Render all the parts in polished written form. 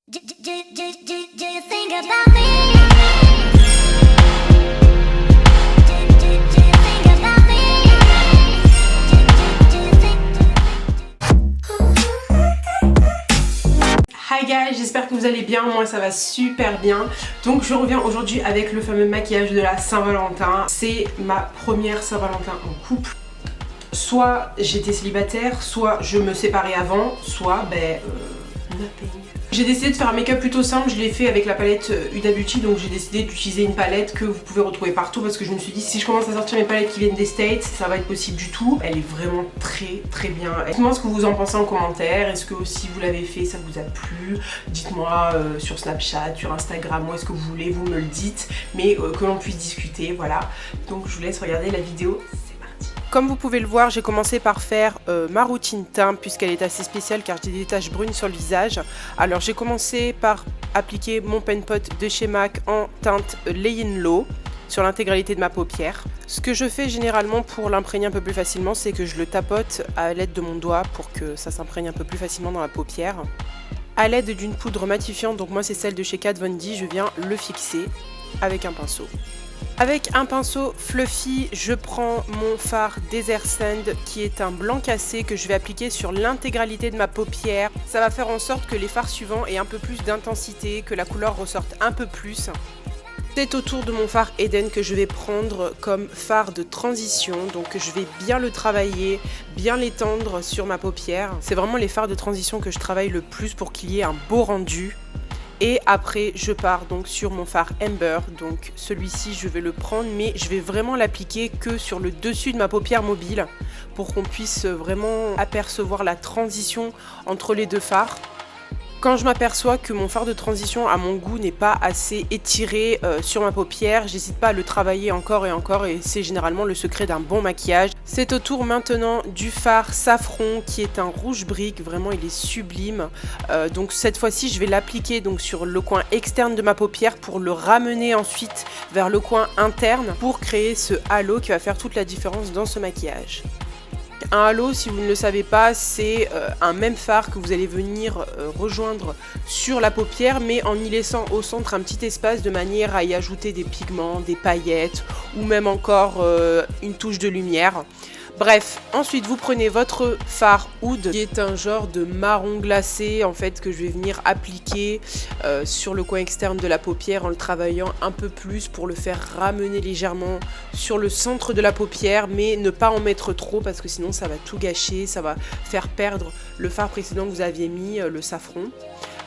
Do you think about me? Do you think about me? Do you think Hi guys, j'espère que vous allez bien, moi ça va super bien. Donc je reviens aujourd'hui avec le fameux maquillage de la Saint-Valentin. C'est ma première Saint-Valentin en couple. Soit j'étais célibataire, soit je me séparais avant, soit nothing. J'ai décidé de faire un make-up plutôt simple, je l'ai fait avec la palette Huda Beauty, donc j'ai décidé d'utiliser une palette que vous pouvez retrouver partout parce que je me suis dit si je commence à sortir mes palettes qui viennent des States, ça va être possible du tout. Elle est vraiment très bien. Dites-moi ce que vous en pensez en commentaire, est-ce que si vous l'avez fait ça vous a plu? Dites-moi sur Snapchat, sur Instagram, où est-ce que vous voulez, vous me le dites, mais que l'on puisse discuter, voilà. Donc je vous laisse regarder la vidéo. Comme vous pouvez le voir, j'ai commencé par faire ma routine teint puisqu'elle est assez spéciale car j'ai des taches brunes sur le visage. Alors j'ai commencé par appliquer mon pen pot de chez MAC en teinte Lay in Low sur l'intégralité de ma paupière. Ce que je fais généralement pour l'imprégner un peu plus facilement, c'est que je le tapote à l'aide de mon doigt pour que ça s'imprègne un peu plus facilement dans la paupière. À l'aide d'une poudre matifiante, donc moi c'est celle de chez Kat Von D, je viens le fixer avec un pinceau. Avec un pinceau fluffy, je prends mon fard Desert Sand qui est un blanc cassé que je vais appliquer sur l'intégralité de ma paupière. Ça va faire en sorte que les fards suivants aient un peu plus d'intensité, que la couleur ressorte un peu plus. C'est autour de mon fard Eden que je vais prendre comme fard de transition, donc je vais bien le travailler, bien l'étendre sur ma paupière. C'est vraiment les fards de transition que je travaille le plus pour qu'il y ait un beau rendu. Et après je pars donc sur mon fard Amber, donc celui-ci je vais le prendre mais je vais vraiment l'appliquer que sur le dessus de ma paupière mobile pour qu'on puisse vraiment apercevoir la transition entre les deux fards. Quand je m'aperçois que mon fard de transition à mon goût n'est pas assez étiré sur ma paupière, j'hésite pas à le travailler encore et c'est généralement le secret d'un bon maquillage. C'est au tour maintenant du fard Safran qui est un rouge brique, vraiment il est sublime. Donc cette fois-ci je vais l'appliquer donc sur le coin externe de ma paupière pour le ramener ensuite vers le coin interne pour créer ce halo qui va faire toute la différence dans ce maquillage. Un halo, si vous ne le savez pas, c'est un même fard que vous allez venir rejoindre sur la paupière, mais en y laissant au centre un petit espace de manière à y ajouter des pigments, des paillettes ou même encore une touche de lumière. Bref, ensuite vous prenez votre fard Oud qui est un genre de marron glacé en fait que je vais venir appliquer sur le coin externe de la paupière en le travaillant un peu plus pour le faire ramener légèrement sur le centre de la paupière mais ne pas en mettre trop parce que sinon ça va tout gâcher, ça va faire perdre le fard précédent que vous aviez mis, le safran.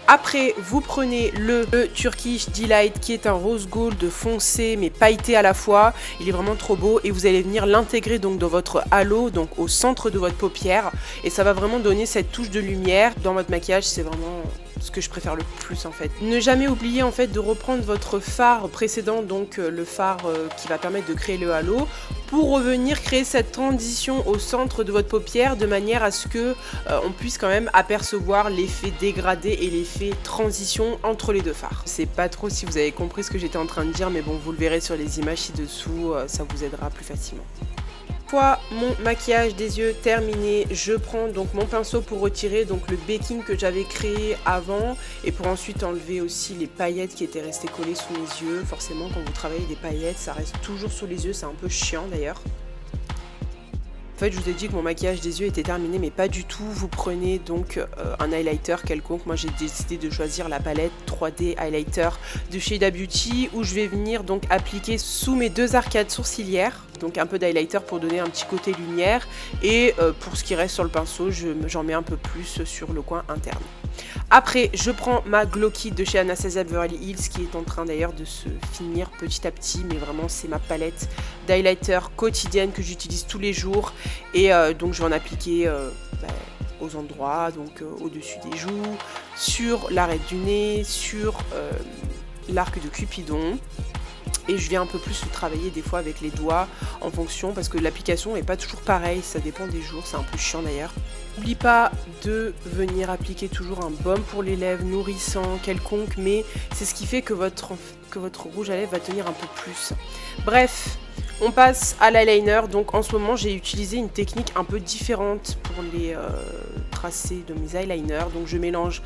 Après, vous prenez le Turkish Delight qui est un rose gold foncé mais pailleté à la fois. Il est vraiment trop beau et vous allez venir l'intégrer donc dans votre halo, donc au centre de votre paupière. Et ça va vraiment donner cette touche de lumière. Dans votre maquillage, c'est vraiment ce que je préfère le plus en fait. Ne jamais oublier en fait de reprendre votre fard précédent, donc le fard qui va permettre de créer le halo, pour revenir créer cette transition au centre de votre paupière de manière à ce que on puisse quand même apercevoir l'effet dégradé et l'effet transition entre les deux fards. Je sais pas trop si vous avez compris ce que j'étais en train de dire mais bon vous le verrez sur les images ci-dessous, ça vous aidera plus facilement. Une fois mon maquillage des yeux terminé, je prends donc mon pinceau pour retirer donc le baking que j'avais créé avant et pour ensuite enlever aussi les paillettes qui étaient restées collées sous mes yeux. Forcément quand vous travaillez des paillettes ça reste toujours sous les yeux, c'est un peu chiant d'ailleurs. En fait, je vous ai dit que mon maquillage des yeux était terminé, mais pas du tout. Vous prenez donc un highlighter quelconque. Moi, j'ai décidé de choisir la palette 3D Highlighter de chez Huda Beauty, où je vais venir donc appliquer sous mes deux arcades sourcilières. Donc un peu d'highlighter pour donner un petit côté lumière. Et pour ce qui reste sur le pinceau, j'en mets un peu plus sur le coin interne. Après, je prends ma Glow Kit de chez Anastasia Beverly Hills qui est en train d'ailleurs de se finir petit à petit, mais vraiment c'est ma palette d'highlighter quotidienne que j'utilise tous les jours et donc je vais en appliquer aux endroits, donc au-dessus des joues, sur l'arête du nez, sur l'arc de Cupidon. Et je viens un peu plus le travailler des fois avec les doigts en fonction parce que l'application n'est pas toujours pareille, ça dépend des jours, c'est un peu chiant d'ailleurs. N'oublie pas de venir appliquer toujours un baume pour les lèvres nourrissant, quelconque, mais c'est ce qui fait que votre rouge à lèvres va tenir un peu plus. Bref, on passe à l'eyeliner. Donc en ce moment j'ai utilisé une technique un peu différente pour les tracés de mes eyeliners. Donc je mélange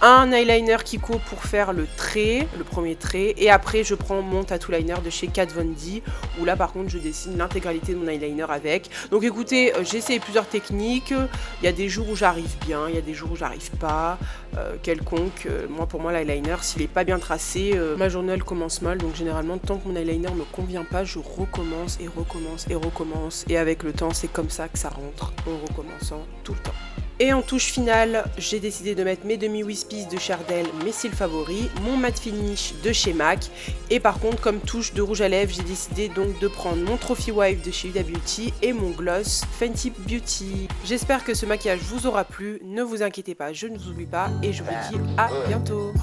un eyeliner Kiko pour faire le trait, le premier trait, et après je prends mon tattoo liner de chez Kat Von D, où là par contre je dessine l'intégralité de mon eyeliner avec. Donc écoutez, j'ai essayé plusieurs techniques, il y a des jours où j'arrive bien, il y a des jours où j'arrive pas, quelconque. Moi pour moi l'eyeliner, s'il est pas bien tracé, ma journée elle commence mal, donc généralement tant que mon eyeliner me convient pas, je recommence et recommence et recommence, et avec le temps c'est comme ça que ça rentre, en recommençant tout le temps. Et en touche finale, j'ai décidé de mettre mes demi-wispies de Chardel, mes cils favoris, mon matte finish de chez MAC. Et par contre, comme touche de rouge à lèvres, j'ai décidé donc de prendre mon Trophy Wife de chez Huda Beauty et mon gloss Fenty Beauty. J'espère que ce maquillage vous aura plu. Ne vous inquiétez pas, je ne vous oublie pas et je vous dis à bientôt.